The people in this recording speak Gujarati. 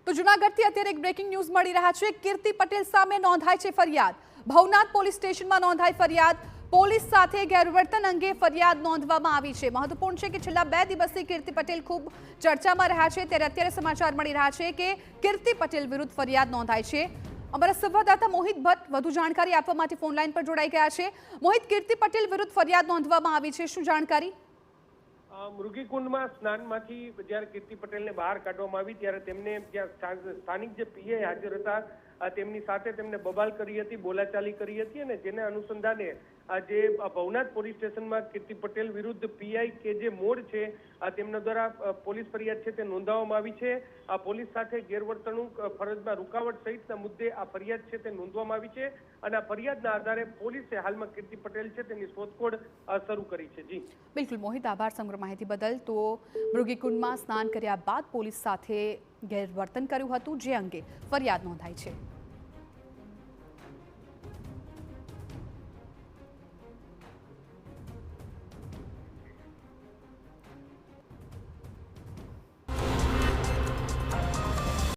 તો જૂનાગઢથી અત્યારે એક બ્રેકિંગ ન્યૂઝ મળી રહ્યા છે। કીર્તિ પટેલ સામે નોંધાઈ છે ફરિયાદ। ભવનાથ પોલીસ સ્ટેશનમાં નોંધાઈ ફરિયાદ। પોલીસ સાથે ગેરવર્તન અંગે ફરિયાદ નોંધવામાં આવી છે। મહત્વપૂર્ણ છે કે છેલ્લા 2 દિવસથી કીર્તિ પટેલ ખૂબ ચર્ચામાં રહ્યા છે, ત્યારે અત્યારે સમાચાર મળી રહ્યા છે કે કીર્તિ પટેલ વિરુદ્ધ ફરિયાદ નોંધાઈ છે। અમારા સંવાદદાતા મોહિત ભટ્ટ વધુ જાણકારી આપવા માટે ફોન લાઈન પર જોડાઈ ગયા છે। મોહિત, કીર્તિ પટેલ વિરુદ્ધ ફરિયાદ નોંધવામાં આવી છે, શું જાણકારી? મૃગીકુંડમાં સ્નાનમાંથી જ્યારે કીર્તિ પટેલને બહાર કાઢવામાં આવી ત્યારે તેમને ત્યાં સ્થાનિક જે પીઆઈ હાજર હતા તેમની સાથે તેમને બબાલ કરી હતી, બોલાચાલી કરી હતી અને જેને અનુસંધાને જે ભવનાથ પોલીસ સ્ટેશનમાં કીર્તિ પટેલ વિરુદ્ધ પીઆઈ કે જે મોડ છે તેમના દ્વારા પોલીસ ફરિયાદ છે તે નોંધવામાં આવી છે। પોલીસ સાથે ગેરવર્તણૂક, ફરજમાં રૂકાવટ સહિતના મુદ્દે આ ફરિયાદ છે તે નોંધવામાં આવી છે અને આ ફરિયાદના આધારે પોલીસે હાલમાં કીર્તિ પટેલ છે તેની શોધખોળ શરૂ કરી છે। જી બિલકુલ મોહિત, આભાર સમગ્ર માહિતી બદલ। તો મૃગીકુંડમાં સ્નાન કર્યા બાદ પોલીસ સાથે ગેરવર્તન કર્યું હતું, જે અંગે ફરિયાદ નોંધાઈ છે।